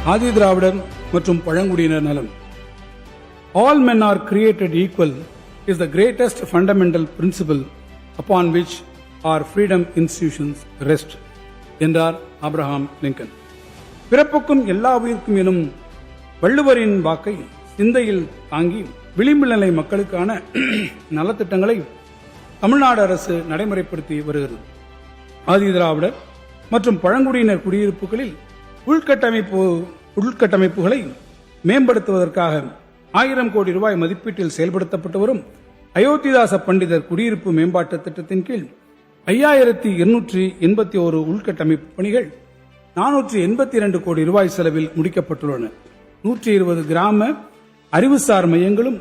ஆதி திராவிடர் மற்றும் பழங்குடியினர் நலன். All men are created equal is the greatest fundamental principle upon which our freedom institutions rest என்றார் Abraham Lincoln. பிறப்புக்கும் எல்லா உயிருக்கும் எனும் வள்ளுவரின் வாக்கை சிந்தையில் தாங்கி விளிம்பு நிலை மக்களுக்கான நலத்திட்டங்களை தமிழ்நாடு அரசு நடைமுறைப்படுத்தி வருகிறது. ஆதி திராவிடர் மற்றும் பழங்குடியினர் குடியிருப்புகளில் உள்கட்டமைப்புகளை மேம்படுத்துவதற்காக 1000 கோடி ரூபாய் மதிப்பீட்டில் செயல்படுத்தப்பட்டு வரும் அயோத்திதாச பண்டிதர் குடியிருப்பு மேம்பாட்டு திட்டத்தின் கீழ் 5281 உள்கட்டமைப்பு பணிகள் 482 கோடி ரூபாய் செலவில் முடிக்கப்பட்டுள்ளன. 120 கிராம அறிவுசார் மையங்களும்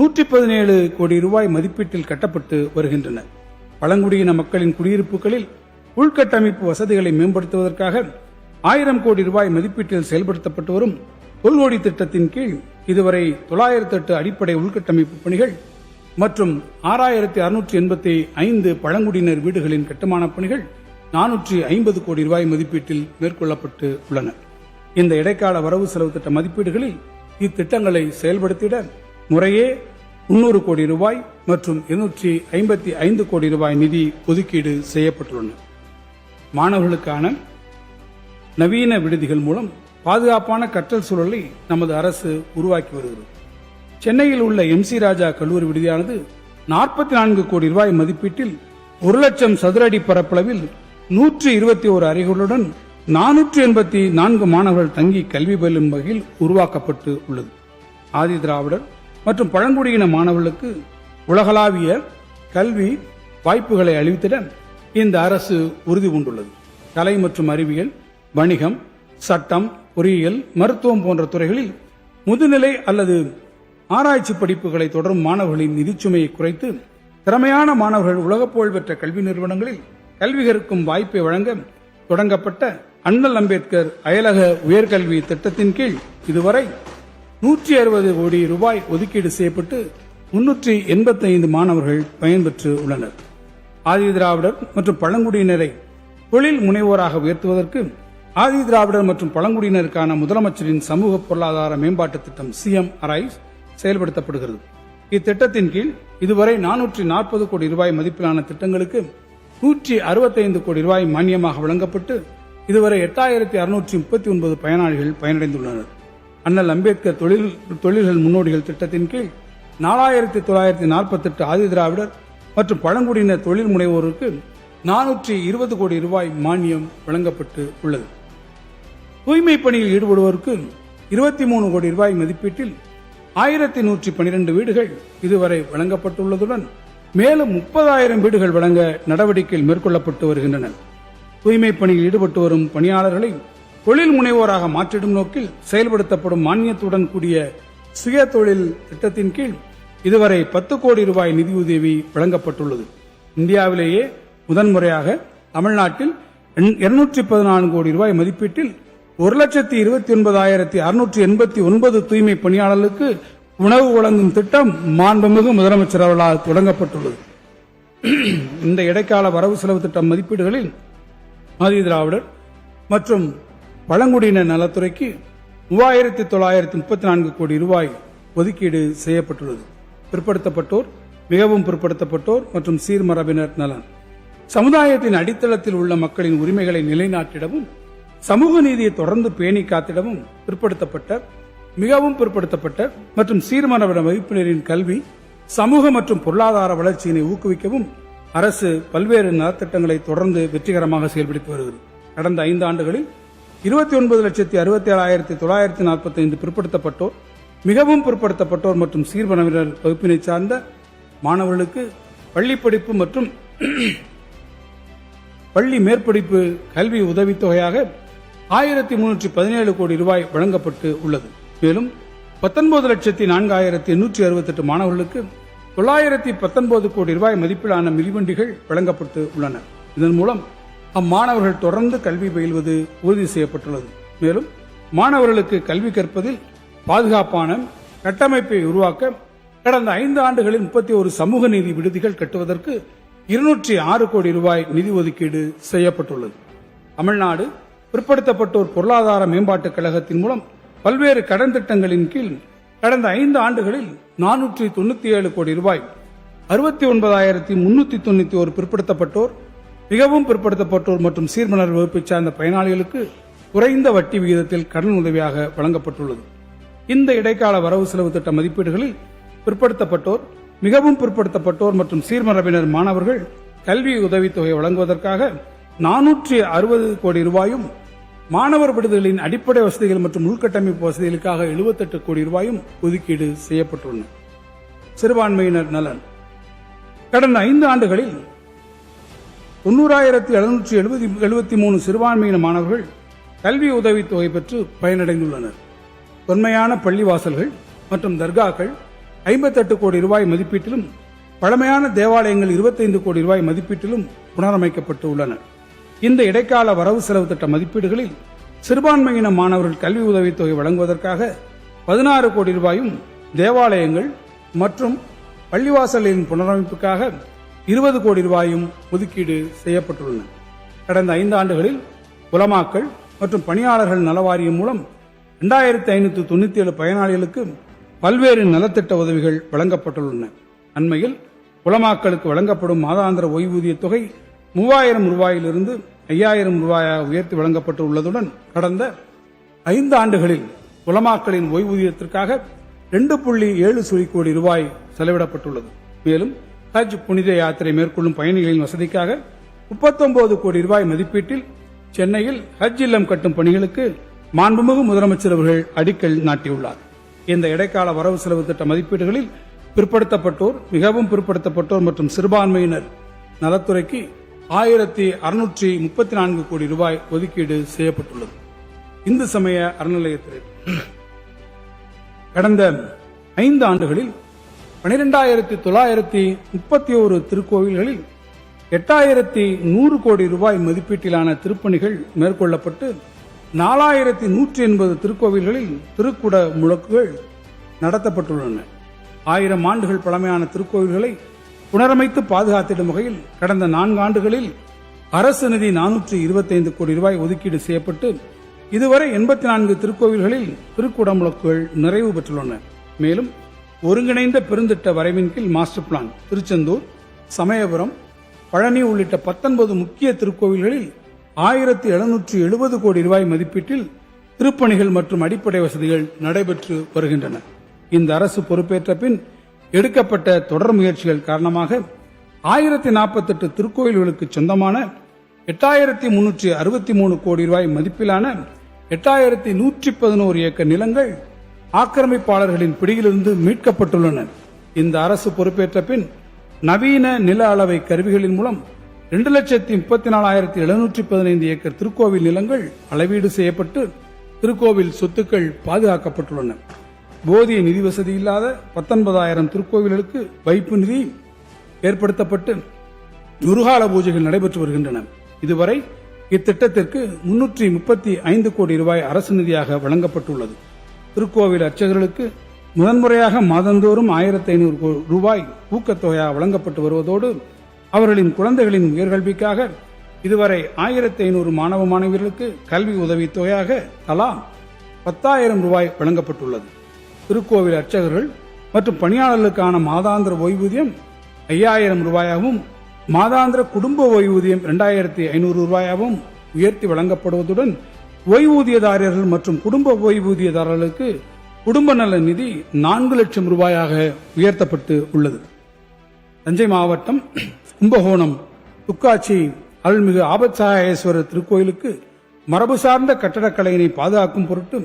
117 கோடி ரூபாய் மதிப்பீட்டில் கட்டப்பட்டு வருகின்றன. பழங்குடியின மக்களின் குடியிருப்புகளில் உள்கட்டமைப்பு வசதிகளை மேம்படுத்துவதற்காக 1000 கோடி ரூபாய் மதிப்பீட்டில் செயல்படுத்தப்பட்டு வரும் தொல்கொடி திட்டத்தின் கீழ் இதுவரை 908 அடிப்படை உள்கட்டமைப்பு பணிகள் மற்றும் 6685 பழங்குடியினர் வீடுகளின் கட்டுமான பணிகள் 450 கோடி ரூபாய் மதிப்பீட்டில் மேற்கொள்ளப்பட்டு உள்ளன. இந்த இடைக்கால வரவு செலவு திட்ட மதிப்பீடுகளில் இத்திட்டங்களை செயல்படுத்திட முறையே 300 கோடி ரூபாய் மற்றும் 255 கோடி ரூபாய் நிதி ஒதுக்கீடு செய்யப்பட்டுள்ளன. மாணவர்களுக்கான நவீன விடுதிகள் மூலம் பாதுகாப்பான கற்றல் சூழலை நமது அரசு உருவாக்கி வருகிறது. சென்னையில் உள்ள MC ராஜா கல்லூரி விடுதியானது 44 கோடி ரூபாய் மதிப்பீட்டில் 1,00,000 சதுர அடி பரப்பளவில் 121 அறைகளுடன் 484 மாணவர்கள் தங்கி கல்வி பயிலும் வகையில் உருவாக்கப்பட்டு உள்ளது. ஆதி திராவிடர் மற்றும் பழங்குடியின மாணவர்களுக்கு உலகளாவிய கல்வி வாய்ப்புகளை அளித்திட இந்த அரசு உறுதி பூண்டுள்ளது. கலை மற்றும் அறிவியல், வணிகம், சட்டம், பொறியியல், மருத்துவம் போன்ற துறைகளில் முதுநிலை அல்லது ஆராய்ச்சி படிப்புகளை தொடரும் மாணவர்களின் நிதிச்சுமையை குறைத்து திறமையான மாணவர்கள் உலகப் புகழ்பெற்ற கல்வி நிறுவனங்களில் கல்வி கற்கும் வாய்ப்பை வழங்க தொடங்கப்பட்ட அண்ணல் அம்பேத்கர் அயலக உயர்கல்வி திட்டத்தின் கீழ் இதுவரை 160 கோடி ரூபாய் ஒதுக்கீடு செய்யப்பட்டு 385 மாணவர்கள் பயன்பெற்று உள்ளனர். ஆதி திராவிடர் மற்றும் பழங்குடியினரை தொழில் முனைவோராக உயர்த்துவதற்கு ஆதி திராவிடர் மற்றும் பழங்குடியினருக்கான முதலமைச்சரின் சமூக பொருளாதார மேம்பாட்டு திட்டம் CM Arise செயல்படுத்தப்படுகிறது. இத்திட்டத்தின் கீழ் இதுவரை 440 கோடி ரூபாய் மதிப்பிலான திட்டங்களுக்கு 165 கோடி ரூபாய் மானியமாக வழங்கப்பட்டு இதுவரை 8639 பயனாளிகள் பயனடைந்துள்ளனர். அண்ணல் அம்பேத்கர் தொழில்கள் முன்னோடிகள் திட்டத்தின் கீழ் 4948 ஆதி திராவிடர் மற்றும் பழங்குடியினர் தொழில் முனைவோருக்கு 420 கோடி ரூபாய் மானியம் வழங்கப்பட்டு உள்ளது. தூய்மை பணியில் ஈடுபடுவோருக்கு 23 கோடி ரூபாய் மதிப்பீட்டில் 1112 வீடுகள் இதுவரை வழங்கப்பட்டுள்ளதுடன் மேலும் 30,000 வீடுகள் வழங்க நடவடிக்கைகள் மேற்கொள்ளப்பட்டு வருகின்றன. தூய்மை பணியில் ஈடுபட்டு வரும் பணியாளர்களை தொழில் முனைவோராக மாற்றிடும் நோக்கில் செயல்படுத்தப்படும் மானியத்துடன் கூடிய சுய தொழில் திட்டத்தின் கீழ் இதுவரை 10 கோடி ரூபாய் நிதியுதவி வழங்கப்பட்டுள்ளது. இந்தியாவிலேயே முதன்முறையாக தமிழ்நாட்டில் 214 கோடி ரூபாய் மதிப்பீட்டில் 1,29,689 தூய்மை பணியாளர்களுக்கு உணவு வழங்கும் திட்டம் மாண்புமிகு முதலமைச்சர் அவர்களால் தொடங்கப்பட்டுள்ளது. இந்த இடைக்கால வரவு செலவு திட்ட மதிப்பீடுகளில் ஆதி திராவிடர் மற்றும் பழங்குடியினர் நலத்துறைக்கு 3,934 கோடி ரூபாய் ஒதுக்கீடு செய்யப்பட்டுள்ளது. பிற்படுத்தப்பட்டோர், மிகவும் பிற்படுத்தப்பட்டோர் மற்றும் சீர்மரபினர் நலன். சமுதாயத்தின் அடித்தளத்தில் உள்ள மக்களின் உரிமைகளை நிலைநாட்டிடவும் சமூக நீதியை தொடர்ந்து பேணி காத்திடவும் பிற்படுத்தப்பட்ட, மிகவும் பிற்படுத்தப்பட்ட மற்றும் சீர்மரபின வகுப்பினரின் கல்வி, சமூக மற்றும் பொருளாதார வளர்ச்சியினை ஊக்குவிக்கவும் அரசு பல்வேறு நலத்திட்டங்களை தொடர்ந்து வெற்றிகரமாக செயல்படுத்தி வருகிறது. கடந்த 5 ஆண்டுகளில் 29,67,945 பிற்படுத்தப்பட்டோர், மிகவும் பிற்படுத்தப்பட்டோர் மற்றும் சீர்மரபினர் வகுப்பினை சார்ந்த மாணவர்களுக்கு பள்ளி படிப்பு மற்றும் பள்ளி மேற்படிப்பு கல்வி உதவித்தொகையாக 1,317 கோடி ரூபாய் வழங்கப்பட்டு உள்ளது. மேலும் 19,04,868 மாணவர்களுக்கு 919 கோடி ரூபாய் மதிப்பிலான மிதிவண்டிகள் வழங்கப்பட்டு உள்ளன. இதன் மூலம் அம்மாணவர்கள் தொடர்ந்து கல்வி பயில்வது உறுதி செய்யப்பட்டுள்ளது. மேலும் மாணவர்களுக்கு கல்வி கற்பதில் பாதுகாப்பான கட்டமைப்பை உருவாக்க கடந்த 5 ஆண்டுகளில் 31 சமூக நீதி விடுதிகள் கட்டுவதற்கு 206 கோடி ரூபாய் நிதி ஒதுக்கீடு செய்யப்பட்டுள்ளது. தமிழ்நாடு பிற்படுத்தப்பட்டோர் பொருளாதார மேம்பாட்டுக் கழகத்தின் மூலம் பல்வேறு கடன் திட்டங்களின் கீழ் கடந்த 5 ஆண்டுகளில் 497 கோடி ரூபாய் 69,391 பிற்படுத்தப்பட்டோர், மிகவும் பிற்படுத்தப்பட்டோர் மற்றும் சீர்மலர் வகுப்பை சார்ந்த பயனாளிகளுக்கு குறைந்த வட்டி விகிதத்தில் கடன் உதவியாக வழங்கப்பட்டுள்ளது. இந்த இடைக்கால வரவு செலவு திட்ட மதிப்பீடுகளில் பிற்படுத்தப்பட்டோர், மிகவும் பிற்படுத்தப்பட்டோர் மற்றும் சீர்மரபினர் மாணவர்கள் கல்வி உதவித்தொகை வழங்குவதற்காக 460 கோடி ரூபாயும், மாணவர் விடுதிகளின் அடிப்படை வசதிகள் மற்றும் உள்கட்டமைப்பு வசதிகளுக்காக 78 கோடி ரூபாயும் ஒதுக்கீடு செய்யப்பட்டுள்ளன. சிறுபான்மையினர் நலன். கடந்த 5 ஆண்டுகளில் 90,773 சிறுபான்மையின மாணவர்கள் கல்வி உதவித்தொகை பெற்று பயனடைந்துள்ளனர். தொன்மையான பள்ளிவாசல்கள் மற்றும் தர்காக்கள் 58 கோடி ரூபாய் மதிப்பீட்டிலும், பழமையான தேவாலயங்கள் 25 கோடி ரூபாய் மதிப்பீட்டிலும் புனரமைக்கப்பட்டு உள்ளன. இந்த இடைக்கால வரவு செலவு திட்ட மதிப்பீடுகளில் சிறுபான்மையின மாணவர்கள் கல்வி உதவித்தொகை வழங்குவதற்காக 16 கோடி ரூபாயும், தேவாலயங்கள் மற்றும் பள்ளிவாசல்களின் புனரமைப்புக்காக 20 கோடி ரூபாயும் ஒதுக்கீடு செய்யப்பட்டுள்ளன. கடந்த 5 ஆண்டுகளில் உலமாக்கள் மற்றும் பணியாளர்கள் நலவாரியம் மூலம் 2597 பயனாளிகளுக்கு பல்வேறு நலத்திட்ட உதவிகள் வழங்கப்பட்டுள்ளன. அண்மையில் உலமாக்களுக்கு வழங்கப்படும் மாதாந்திர ஓய்வூதிய தொகை 3000 ரூபாயிலிருந்து 5000 ரூபாயாக உயர்த்தி வழங்கப்பட்டு உள்ளதுடன் கடந்த 5 ஆண்டுகளில் உலமாக்களின் ஓய்வூதியத்திற்காக 2.7 கோடி ரூபாய் செலவிடப்பட்டுள்ளது. மேலும் ஹஜ் புனித யாத்திரை மேற்கொள்ளும் பயணிகளின் வசதிக்காக 39 கோடி ரூபாய் மதிப்பீட்டில் சென்னையில் ஹஜ் இல்லம் கட்டும் பணிகளுக்கு மாண்புமிகு முதலமைச்சர் அவர்கள் அடிக்கல் நாட்டியுள்ளார். இந்த இடைக்கால வரவு செலவு திட்ட மதிப்பீடுகளில் பிற்படுத்தப்பட்டோர், மிகவும் பிற்படுத்தப்பட்டோர் மற்றும் சிறுபான்மையினர் நலத்துறைக்கு 1634 கோடி ரூபாய் ஒதுக்கீடு செய்யப்பட்டுள்ளது. இந்து சமய அறநிலையத்துறை கடந்த 5 ஆண்டுகளில் 12,931 திருக்கோவில்களில் 8,100 கோடி ரூபாய் மதிப்பீட்டிலான திருப்பணிகள் மேற்கொள்ளப்பட்டு 4,180 திருக்கோவில்களில் திருக்குட முழக்குகள் நடத்தப்பட்டுள்ளன. 1000 ஆண்டுகள் பழமையான திருக்கோவில்களை புனரமைத்து பாதுகாத்திடும் வகையில் கடந்த 4 ஆண்டுகளில் அரசு நிதி 425 கோடி ரூபாய் ஒதுக்கீடு செய்யப்பட்டு இதுவரை 84 திருக்கோவில்களில் திருக்குடமுழக்குகள் நிறைவு பெற்றுள்ளன. மேலும் ஒருங்கிணைந்த பெருந்திட்ட வரைவின் கீழ் மாஸ்டர் பிளான் திருச்செந்தூர், சமயபுரம், பழனி உள்ளிட்ட 19 முக்கிய திருக்கோவில்களில் 1770 கோடி ரூபாய் மதிப்பீட்டில் திருப்பணிகள் மற்றும் அடிப்படை வசதிகள் நடைபெற்று வருகின்றன. இந்த அரசு பொறுப்பேற்ற பின் எடுக்கப்பட்ட தொடர் முயற்சிகள் காரணமாக 1048 திருக்கோயில்களுக்கு சொந்தமான 8363 கோடி ரூபாய் மதிப்பிலான 8111 ஏக்கர் நிலங்கள் ஆக்கிரமிப்பாளர்களின் பிடியிலிருந்து மீட்கப்பட்டுள்ளன. இந்த அரசு பொறுப்பேற்ற பின் நவீன நில அளவை கருவிகளின் மூலம் 2,34,715 ஏக்கர் திருக்கோவில் நிலங்கள் அளவீடு செய்யப்பட்டு திருக்கோவில் சொத்துக்கள் பாதுகாக்கப்பட்டுள்ளன. போதிய நிதி வசதி இல்லாத 19,000 திருக்கோவில்களுக்கு வைப்பு நிதி ஏற்படுத்தப்பட்டு குருகால பூஜைகள் நடைபெற்று வருகின்றன. இதுவரை இத்திட்டத்திற்கு 335 கோடி ரூபாய் அரசு நிதியாக வழங்கப்பட்டுள்ளது. திருக்கோவில் அர்ச்சகர்களுக்கு முதன்முறையாக மாதந்தோறும் 1,500 ரூபாய் ஊக்கத்தொகையாக வழங்கப்பட்டு வருவதோடு அவர்களின் குழந்தைகளின் உயர்கல்விக்காக இதுவரை 1,500 மாணவ மாணவியர்களுக்கு கல்வி உதவித் தொகையாக தலா 10,000 ரூபாய் வழங்கப்பட்டுள்ளது. திருக்கோவில் அர்ச்சகர்கள் மற்றும் பணியாளர்களுக்கான மாதாந்திர ஓய்வூதியம் 5,000 ரூபாயாகவும், மாதாந்திர குடும்ப ஓய்வூதியம் 2,500 ரூபாயாகவும் உயர்த்தி வழங்கப்படுவதுடன் ஓய்வூதியதாரர்கள் மற்றும் குடும்ப ஓய்வூதியதாரர்களுக்கு குடும்ப நல நிதி 4 லட்சம் ரூபாயாக உயர்த்தப்பட்டு உள்ளது. தஞ்சை மாவட்டம் கும்பகோணம் துக்காட்சி அருள்மிகு ஆபத்சகாயேஸ்வரர் திருக்கோயிலுக்கு மரபு சார்ந்த கட்டடக்கலையினை பாதுகாக்கும் பொருட்டு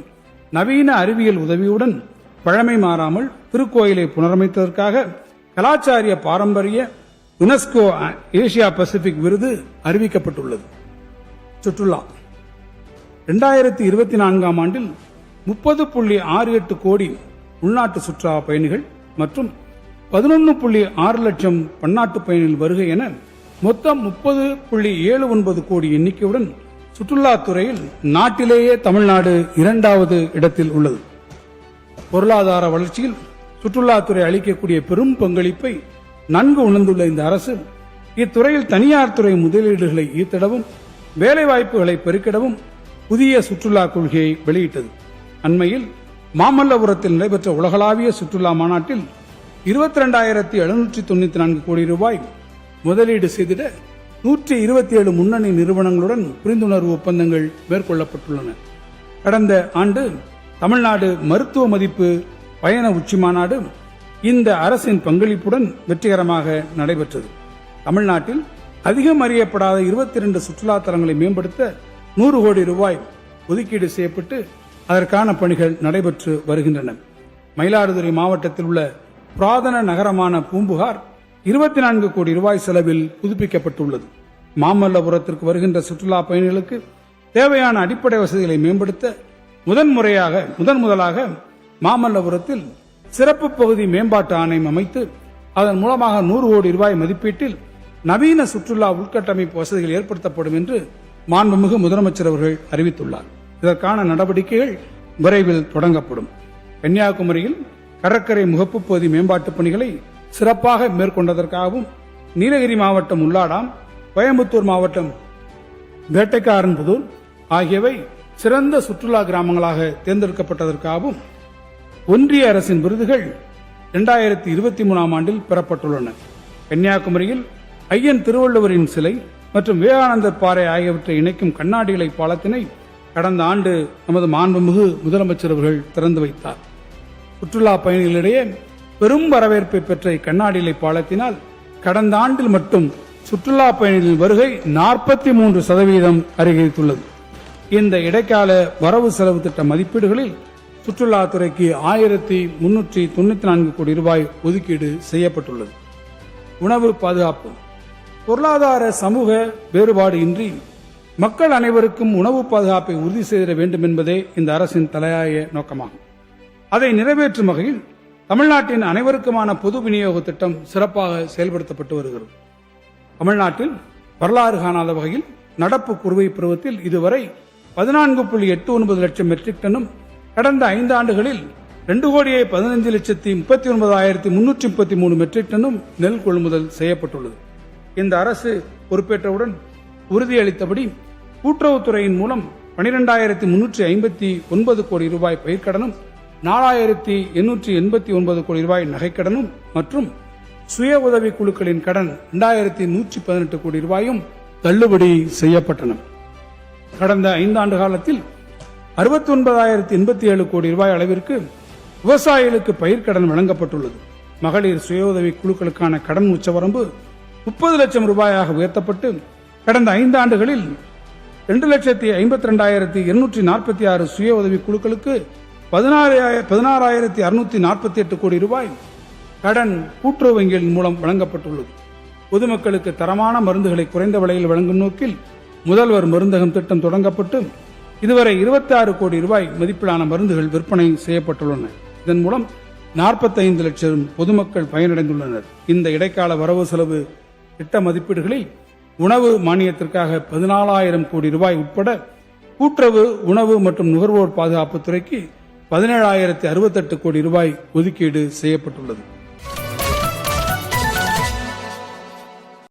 நவீன அறிவியல் உதவியுடன் பழமை மாறாமல் திருக்கோயிலை புனரமைத்ததற்காக கலாச்சாரிய பாரம்பரிய யுனெஸ்கோ ஏசியா பசிபிக் விருது அறிவிக்கப்பட்டுள்ளது. சுற்றுலா 2024 ஆண்டில் 30.68 கோடி உள்நாட்டு சுற்றுலா பயணிகள் மற்றும் 11.6 லட்சம் பன்னாட்டு பயணிகள் வருகை என மொத்தம் 30.79 கோடி எண்ணிக்கையுடன் சுற்றுலாத்துறையில் நாட்டிலேயே தமிழ்நாடு 2வது இடத்தில் உள்ளது. பொருளாதார வளர்ச்சியில் சுற்றுலாத்துறை அளிக்கக்கூடிய பெரும் பங்களிப்பை நன்கு உணர்ந்துள்ள இந்த அரசு இத்துறையில் தனியார் துறை முதலீடுகளை ஈர்த்திடவும், வேலைவாய்ப்புகளை பெருக்கிடவும் புதிய சுற்றுலா கொள்கையை வெளியிட்டது. அண்மையில் மாமல்லபுரத்தில் நடைபெற்ற உலகளாவிய சுற்றுலா மாநாட்டில் 22,794 கோடி ரூபாய் முதலீடு செய்திட 127 முன்னணி நிறுவனங்களுடன் புரிந்துணர்வு ஒப்பந்தங்கள் மேற்கொள்ளப்பட்டுள்ளன. கடந்த ஆண்டு தமிழ்நாடு மருத்துவ மதிப்பு பயண உச்சி மாநாடு இந்த அரசின் பங்களிப்புடன் வெற்றிகரமாக நடைபெற்றது. தமிழ்நாட்டில் அதிகம் அறியப்படாத 22 சுற்றுலா தலங்களை மேம்படுத்த 100 கோடி ரூபாய் ஒதுக்கீடு செய்யப்பட்டு அதற்கான பணிகள் நடைபெற்று வருகின்றன. மயிலாடுதுறை மாவட்டத்தில் உள்ள புராதன நகரமான பூம்புகார் 24 கோடி ரூபாய் செலவில் புதுப்பிக்கப்பட்டுள்ளது. மாமல்லபுரத்திற்கு வருகின்ற சுற்றுலா பயணிகளுக்கு தேவையான அடிப்படை வசதிகளை மேம்படுத்த முதன் முதலாக மாமல்லபுரத்தில் சிறப்பு பகுதி மேம்பாட்டு ஆணையம் அமைத்து அதன் மூலமாக 100 கோடி ரூபாய் மதிப்பீட்டில் நவீன சுற்றுலா உள்கட்டமைப்பு வசதிகள் ஏற்படுத்தப்படும் என்று மாண்புமிகு முதலமைச்சர் அவர்கள் அறிவித்துள்ளார். இதற்கான நடவடிக்கைகள் விரைவில் தொடங்கப்படும். கன்னியாகுமரியில் கடற்கரை முகப்பு பகுதி மேம்பாட்டுப் பணிகளை சிறப்பாக மேற்கொண்டதற்காகவும், நீலகிரி மாவட்டம் உள்ளாடாம், கோயம்புத்தூர் மாவட்டம் வேட்டைக்காரன்புதூர் ஆகியவை சிறந்த சுற்றுலா கிராமங்களாக தேர்ந்தெடுக்கப்பட்டதற்காகவும் ஒன்றிய அரசின் விருதுகள் 2023 ஆண்டில் பெறப்பட்டுள்ளன. கன்னியாகுமரியில் ஐயன் திருவள்ளுவரின் சிலை மற்றும் விவேகானந்தர் பாறை ஆகியவற்றை இணைக்கும் கண்ணாடி இலை பாலத்தினை கடந்த ஆண்டு நமது மாண்புமிகு முதலமைச்சர் அவர்கள் திறந்து வைத்தார். சுற்றுலா பயணிகளிடையே பெரும் வரவேற்பை பெற்ற இக்கண்ணாடி இலை பாலத்தினால் கடந்த ஆண்டில் மட்டும் சுற்றுலா பயணிகளின் வருகை 43% அதிகரித்துள்ளது. இந்த இடைக்கால வரவு செலவு திட்ட மதிப்பீடுகளில் சுற்றுலாத்துறைக்கு 1,394 கோடி ரூபாய் ஒதுக்கீடு செய்யப்பட்டுள்ளது. உணவு பாதுகாப்பு. பொருளாதார சமூக வேறுபாடு இன்றி மக்கள் அனைவருக்கும் உணவு பாதுகாப்பை உறுதி செய்திட வேண்டும் என்பதே இந்த அரசின் தலையாய நோக்கமாகும். அதை நிறைவேற்றும் வகையில் தமிழ்நாட்டின் அனைவருக்குமான பொது விநியோக திட்டம் சிறப்பாக செயல்படுத்தப்பட்டு வருகிறது. தமிழ்நாட்டில் வரலாறு காணாத வகையில் நடப்பு குறுவை பருவத்தில் இதுவரை 14.89 லட்சம் மெட்ரிக் டன்னும், கடந்த 5 ஆண்டுகளில் 2,15,39,333 மெட்ரிக் டன்னும் நெல் கொள்முதல் செய்யப்பட்டுள்ளது. இந்த அரசு பொறுப்பேற்றவுடன் உறுதியளித்தபடி கூட்டுறவுத்துறையின் மூலம் 12,359 கோடி ரூபாய் பயிர்க்கடனும், 4,889 கோடி ரூபாய் நகைக்கடனும் மற்றும் சுய உதவி குழுக்களின் கடன் 2,118 கோடி ரூபாயும் தள்ளுபடி செய்யப்பட்டன. கடந்த 5 ஆண்டு காலத்தில் 69,087 கோடி ரூபாய் அளவிற்கு விவசாயிகளுக்கு பயிர்க்கடன் வழங்கப்பட்டுள்ளது. மகளிர் சுய உதவி குழுக்களுக்கான கடன் உச்சவரம்பு 30 லட்சம் ரூபாயாக உயர்த்தப்பட்டு கடந்த 5 ஆண்டுகளில் 2,52,246 சுய உதவி குழுக்களுக்கு 16,648 கோடி ரூபாய் கடன் கூட்டுறவு வங்கிகளின் மூலம் வழங்கப்பட்டுள்ளது. பொதுமக்களுக்கு தரமான மருந்துகளை குறைந்த விலையில் வழங்கும் நோக்கில் முதல்வர் மருந்தகம் திட்டம் தொடங்கப்பட்டு இதுவரை 26 கோடி ரூபாய் மதிப்பிலான மருந்துகள் விற்பனை செய்யப்பட்டுள்ளன. இதன் மூலம் 45 லட்சம் பொதுமக்கள் பயனடைந்துள்ளனர். இந்த இடைக்கால வரவு செலவு திட்ட மதிப்பீடுகளில் உணவு மானியத்திற்காக 14,000 கோடி ரூபாய் உட்பட கூட்டுறவு, உணவு மற்றும் நுகர்வோர் பாதுகாப்பு துறைக்கு 17,068 கோடி ரூபாய் ஒதுக்கீடு செய்யப்பட்டுள்ளது.